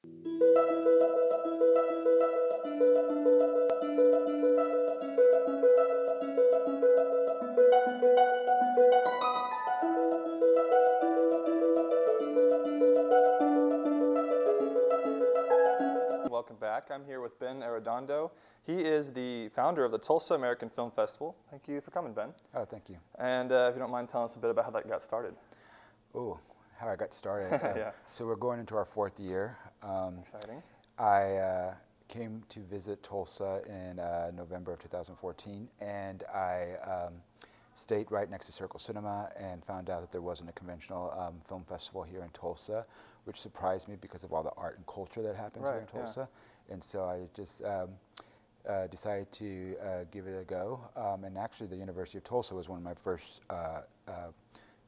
Welcome back. I'm here with Ben Arredondo. He is the founder of the Tulsa American Film Festival. Thank you for coming, Ben. Oh, thank you. And if you don't mind telling us a bit about how that got started. Oh, how I got started. Yeah. So we're going into our 4th year. Exciting. I came to visit Tulsa in November of 2014, and I stayed right next to Circle Cinema and found out that there wasn't a conventional film festival here in Tulsa, which surprised me because of all the art and culture that happens here in Tulsa. Yeah. And so I just decided to give it a go. And actually, the University of Tulsa was one of my first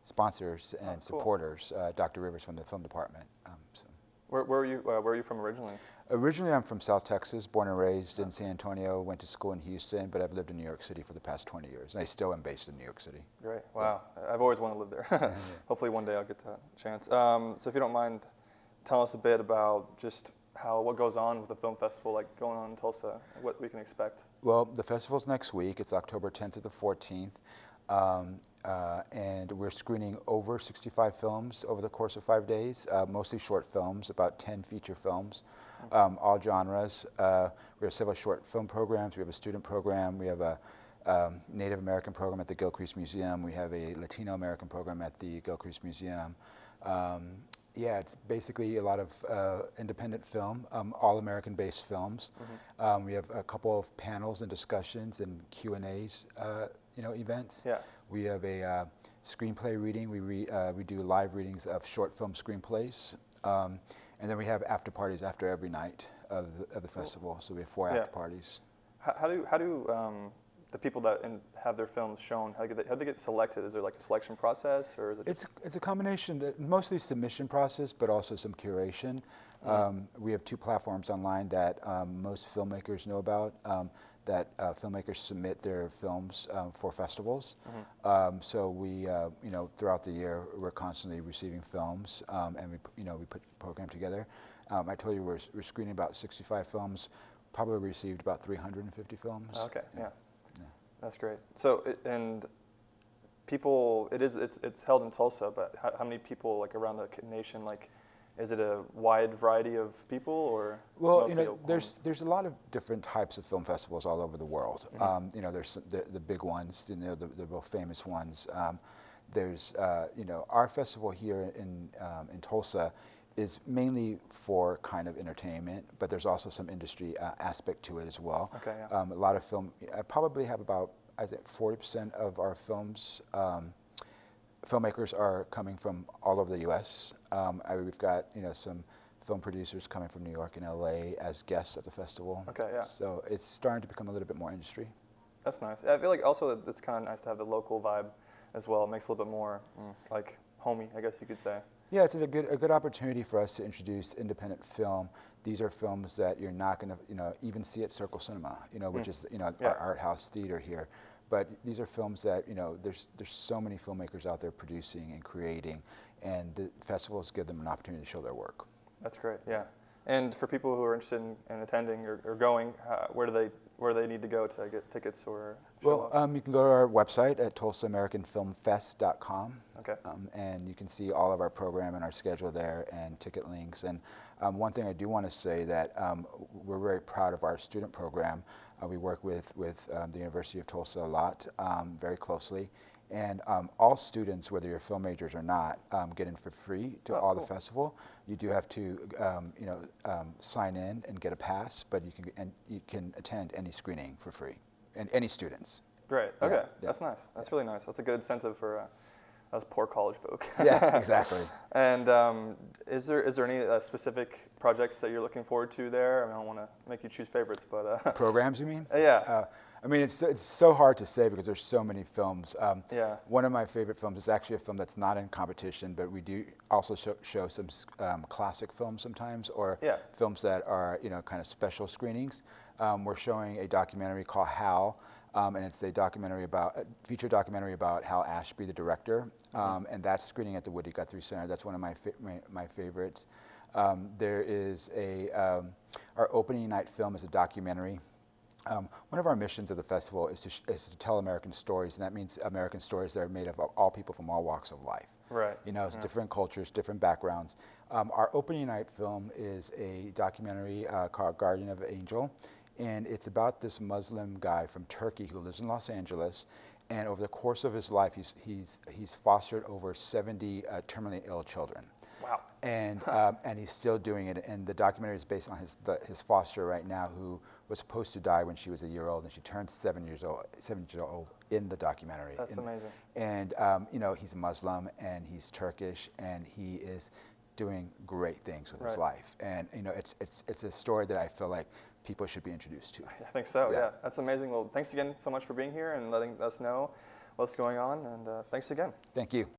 sponsors and supporters, Dr. Rivers from the film department. So. Where are you from originally? Originally, I'm from South Texas, born and raised in San Antonio, went to school in Houston, but I've lived in New York City for the past 20 years, and I still am based in New York City. Great. Wow. Yeah. I've always wanted to live there. Hopefully one day I'll get that chance. So if you don't mind, tell us a bit about just what goes on with the film festival, like going on in Tulsa, what we can expect. Well, the festival's next week. It's October 10th to the 14th. And we're screening over 65 films over the course of 5 days, mostly short films, about 10 feature films, all genres. We have several short film programs. We have a student program. We have a Native American program at the Gilcrease Museum. We have a Latino American program at the Gilcrease Museum. Yeah, it's basically a lot of independent film, all American-based films. Mm-hmm. We have a couple of panels and discussions and Q&As, events. Yeah. We have a screenplay reading. We do live readings of short film screenplays, and then we have after parties after every night of the festival. So we have 4 after parties. How do the people that have their films shown, how do they get selected? Is there like a selection process, or is it? It's a combination, mostly submission process, but also some curation. We have 2 platforms online that most filmmakers know about. That filmmakers submit their films for festivals. Mm-hmm. So we, throughout the year, we're constantly receiving films, and we put the program together. I told you we're screening about 65 films. Probably received about 350 films. Okay, yeah. That's great. So, it's held in Tulsa, but how many people like around the nation? Like, is it a wide variety of people, or? Well, there's a lot of different types of film festivals all over the world. Mm-hmm. There's the big ones, the real famous ones. There's our festival here in Tulsa is mainly for kind of entertainment, but there's also some industry aspect to it as well. Okay, yeah. A lot of film, I probably have about, 40% of our films, filmmakers are coming from all over the U.S. We've got, some film producers coming from New York and L.A. as guests at the festival. Okay, yeah. So it's starting to become a little bit more industry. That's nice. I feel like also that it's kind of nice to have the local vibe as well. It makes it a little bit more like homey, I guess you could say. Yeah, it's a good opportunity for us to introduce independent film. These are films that you're not going to even see at Circle Cinema, which is our art house theater here. But these are films that there's so many filmmakers out there producing and creating, and the festivals give them an opportunity to show their work. That's great. Yeah. And for people who are interested in attending or going, where do they need to go to get tickets or show up? You can go to our website at tulsaamericanfilmfest.com. Okay. And you can see all of our program and our schedule there and ticket links. And one thing I do want to say that we're very proud of our student program. We work with the University of Tulsa a lot, very closely. And all students, whether you're film majors or not, get in for free to the festival. You do have to, sign in and get a pass, but you can attend any screening for free, and any students. Great. Okay, that's nice. That's really nice. That's a good incentive for us poor college folk. Yeah, exactly. And is there any specific projects that you're looking forward to there? I mean, I don't want to make you choose favorites, but programs, you mean? Yeah. I mean, it's so hard to say because there's so many films. Yeah. One of my favorite films is actually a film that's not in competition, but we do also show some classic films sometimes, or films that are kind of special screenings. We're showing a documentary called Hal, and it's a feature documentary about Hal Ashby, the director, and that's screening at the Woody Guthrie Center. That's one of my favorites. There is our opening night film is a documentary. One of our missions of the festival is to tell American stories, and that means American stories that are made of all people from all walks of life. Right. You know, it's different cultures, different backgrounds. Our opening night film is a documentary called Guardian of Angel, and it's about this Muslim guy from Turkey who lives in Los Angeles, and over the course of his life, he's fostered over 70 terminally ill children. Wow. And he's still doing it. And the documentary is based on his foster right now, who was supposed to die when she was a year old, and she turned 7 years old in the documentary. That's amazing. And you know, he's a Muslim and he's Turkish, and he is doing great things with his life. And you know, it's a story that I feel like people should be introduced to. I think so. Yeah. That's amazing. Well, thanks again so much for being here and letting us know what's going on. And thanks again. Thank you.